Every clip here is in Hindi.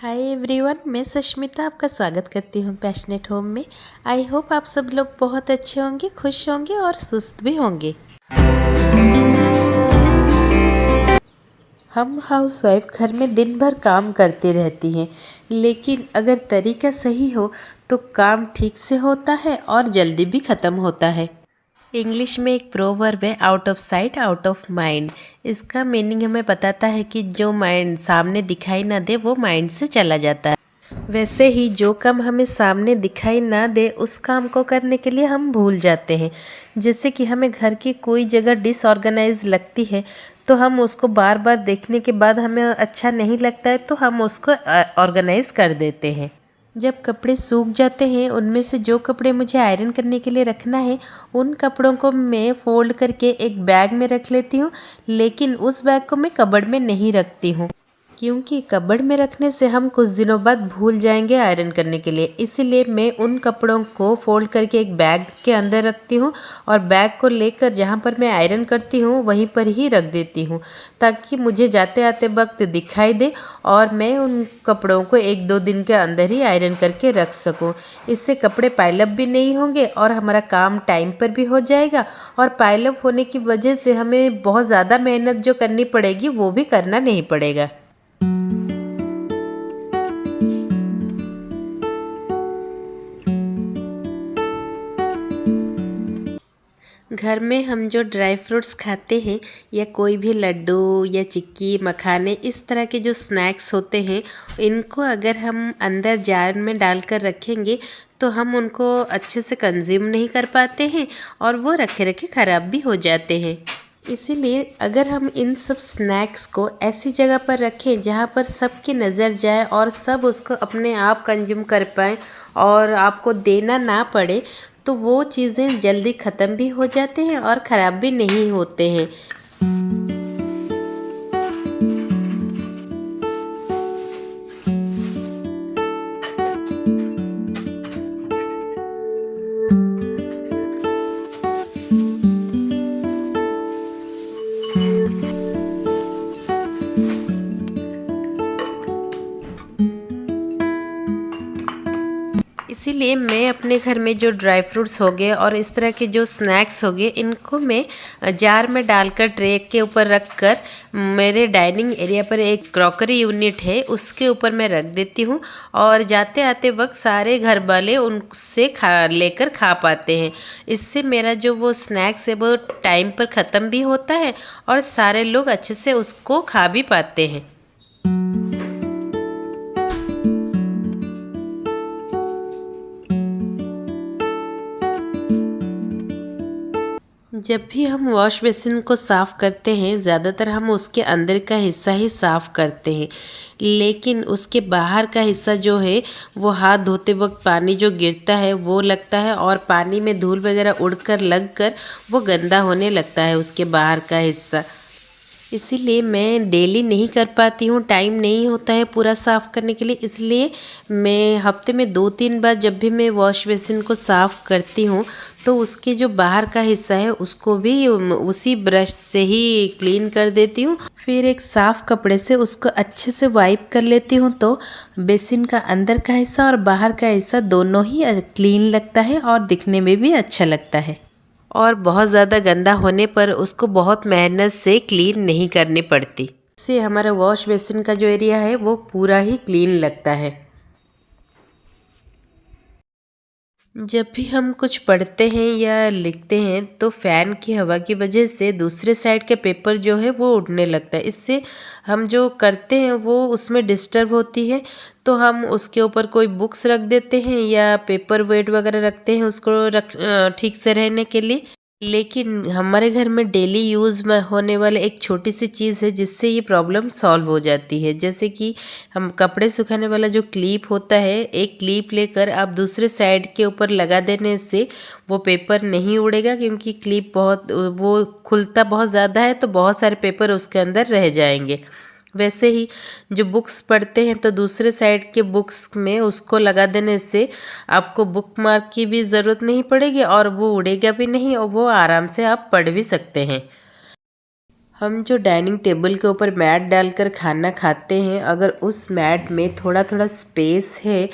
हाय एवरीवन, मैं सुष्मिता आपका स्वागत करती हूँ पैशनेट होम में। आई होप आप सब लोग बहुत अच्छे होंगे, खुश होंगे और सुस्त भी होंगे। हम हाउसवाइफ घर में दिन भर काम करती रहती हैं, लेकिन अगर तरीका सही हो तो काम ठीक से होता है और जल्दी भी ख़त्म होता है। इंग्लिश में एक प्रोवर्ब है, out of sight out of mind. इसका मीनिंग हमें बताता है कि जो माइंड सामने दिखाई ना दे वो माइंड से चला जाता है। वैसे ही जो काम हमें सामने दिखाई ना दे उस काम को करने के लिए हम भूल जाते हैं। जैसे कि हमें घर की कोई जगह डिसऑर्गेनाइज लगती है तो हम उसको बार बार देखने के बाद हमें अच्छा नहीं लगता है तो हम उसको ऑर्गेनाइज कर देते हैं। जब कपड़े सूख जाते हैं, उनमें से जो कपड़े मुझे आयरन करने के लिए रखना है उन कपड़ों को मैं फ़ोल्ड करके एक बैग में रख लेती हूँ, लेकिन उस बैग को मैं कबर्ड में नहीं रखती हूँ क्योंकि कबर्ड में रखने से हम कुछ दिनों बाद भूल जाएंगे आयरन करने के लिए। इसीलिए मैं उन कपड़ों को फोल्ड करके एक बैग के अंदर रखती हूँ और बैग को लेकर जहाँ पर मैं आयरन करती हूँ वहीं पर ही रख देती हूँ, ताकि मुझे जाते आते वक्त दिखाई दे और मैं उन कपड़ों को 1-2 दिन के अंदर ही आयरन करके रख सकूँ। इससे कपड़े पाइलअप भी नहीं होंगे और हमारा काम टाइम पर भी हो जाएगा, और पाइलअप होने की वजह से हमें बहुत ज़्यादा मेहनत जो करनी पड़ेगी वो भी करना नहीं पड़ेगा। घर में हम जो ड्राई फ्रूट्स खाते हैं या कोई भी लड्डू या चिक्की मखाने इस तरह के जो स्नैक्स होते हैं, इनको अगर हम अंदर जार में डालकर रखेंगे तो हम उनको अच्छे से कंज्यूम नहीं कर पाते हैं और वो रखे रखे ख़राब भी हो जाते हैं। इसीलिए अगर हम इन सब स्नैक्स को ऐसी जगह पर रखें जहाँ पर सबकी नज़र जाए और सब उसको अपने आप कंज्यूम कर पाएँ और आपको देना ना पड़े, तो वो चीज़ें जल्दी ख़त्म भी हो जाते हैं और ख़राब भी नहीं होते हैं। इसीलिए मैं अपने घर में जो ड्राई फ्रूट्स हो गए और इस तरह के जो स्नैक्स हो गए, इनको मैं जार में डालकर ट्रे के ऊपर रख कर मेरे डाइनिंग एरिया पर एक क्रॉकरी यूनिट है उसके ऊपर मैं रख देती हूँ, और जाते आते वक्त सारे घर वाले उनसे लेकर खा पाते हैं। इससे मेरा जो वो स्नैक्स है वो टाइम पर ख़त्म भी होता है और सारे लोग अच्छे से उसको खा भी पाते हैं। जब भी हम वॉश बेसिन को साफ़ करते हैं, ज़्यादातर हम उसके अंदर का हिस्सा ही साफ़ करते हैं, लेकिन उसके बाहर का हिस्सा जो है वो हाथ धोते वक्त पानी जो गिरता है वो लगता है और पानी में धूल वगैरह उड़कर लगकर वो गंदा होने लगता है उसके बाहर का हिस्सा। इसीलिए मैं डेली नहीं कर पाती हूँ, टाइम नहीं होता है पूरा साफ़ करने के लिए। इसलिए मैं हफ्ते में 2-3 बार जब भी मैं वॉश बेसिन को साफ़ करती हूँ तो उसके जो बाहर का हिस्सा है उसको भी उसी ब्रश से ही क्लीन कर देती हूँ। फिर एक साफ़ कपड़े से उसको अच्छे से वाइप कर लेती हूँ तो बेसिन का अंदर का हिस्सा और बाहर का हिस्सा दोनों ही क्लीन लगता है और दिखने में भी अच्छा लगता है। और बहुत ज़्यादा गंदा होने पर उसको बहुत मेहनत से क्लीन नहीं करनी पड़ती। इससे हमारा वॉश बेसिन का जो एरिया है वो पूरा ही क्लीन लगता है। जब भी हम कुछ पढ़ते हैं या लिखते हैं तो फ़ैन की हवा की वजह से दूसरे साइड के पेपर जो है वो उड़ने लगता है। इससे हम जो करते हैं वो उसमें डिस्टर्ब होती है, तो हम उसके ऊपर कोई बुक्स रख देते हैं या पेपर वेट वगैरह रखते हैं उसको ठीक से रहने के लिए। लेकिन हमारे घर में डेली यूज़ में होने वाले एक छोटी सी चीज़ है जिससे ये प्रॉब्लम सॉल्व हो जाती है। जैसे कि हम कपड़े सुखाने वाला जो क्लिप होता है, एक क्लिप लेकर आप दूसरे साइड के ऊपर लगा देने से वो पेपर नहीं उड़ेगा, क्योंकि क्लिप बहुत वो खुलता बहुत ज़्यादा है तो बहुत सारे पेपर उसके अंदर रह जाएंगे। वैसे ही जो बुक्स पढ़ते हैं तो दूसरे साइड के बुक्स में उसको लगा देने से आपको बुक मार्क की भी ज़रूरत नहीं पड़ेगी और वो उड़ेगा भी नहीं और वो आराम से आप पढ़ भी सकते हैं। हम जो डाइनिंग टेबल के ऊपर मैट डालकर खाना खाते हैं, अगर उस मैट में थोड़ा थोड़ा स्पेस है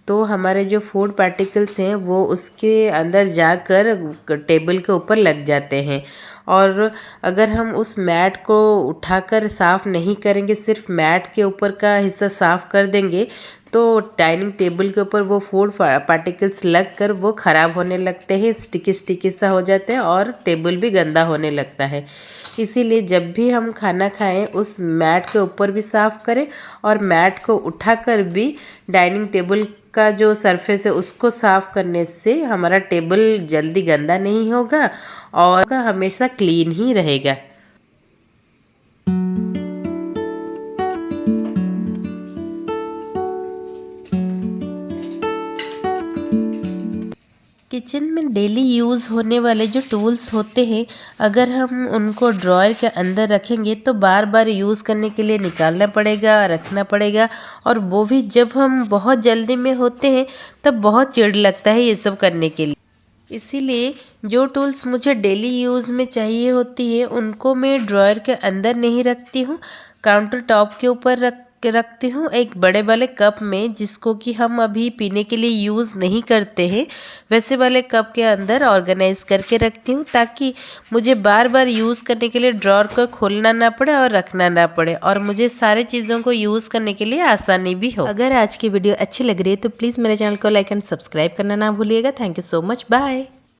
तो हमारे जो फूड पार्टिकल्स हैं वो उसके अंदर जाकर टेबल के ऊपर लग जाते हैं। और अगर हम उस मैट को उठाकर साफ़ नहीं करेंगे, सिर्फ मैट के ऊपर का हिस्सा साफ़ कर देंगे, तो डाइनिंग टेबल के ऊपर वो फूड पार्टिकल्स लग कर वो ख़राब होने लगते हैं, स्टिकी स्टिकी सा हो जाते हैं और टेबल भी गंदा होने लगता है। इसीलिए जब भी हम खाना खाएं उस मैट के ऊपर भी साफ़ करें और मैट को उठाकर भी डाइनिंग टेबल का जो सरफेस है उसको साफ़ करने से हमारा टेबल जल्दी गंदा नहीं होगा और हमेशा क्लीन ही रहेगा। किचन में डेली यूज़ होने वाले जो टूल्स होते हैं, अगर हम उनको ड्रॉयर के अंदर रखेंगे तो बार बार यूज़ करने के लिए निकालना पड़ेगा, रखना पड़ेगा, और वो भी जब हम बहुत जल्दी में होते हैं तब बहुत चिढ़ लगता है ये सब करने के लिए। इसीलिए जो टूल्स मुझे डेली यूज़ में चाहिए होती है उनको मैं ड्रॉयर के अंदर नहीं रखती हूँ, काउंटर टॉप के ऊपर रखती हूँ, एक बड़े वाले कप में, जिसको कि हम अभी पीने के लिए यूज़ नहीं करते हैं, वैसे वाले कप के अंदर ऑर्गेनाइज करके रखती हूँ ताकि मुझे बार बार यूज़ करने के लिए ड्रॉअर को खोलना ना पड़े और रखना ना पड़े और मुझे सारे चीज़ों को यूज़ करने के लिए आसानी भी हो। अगर आज की वीडियो अच्छी लग रही है तो प्लीज़ मेरे चैनल को लाइक एंड सब्सक्राइब करना ना भूलिएगा। Thank you so much, bye.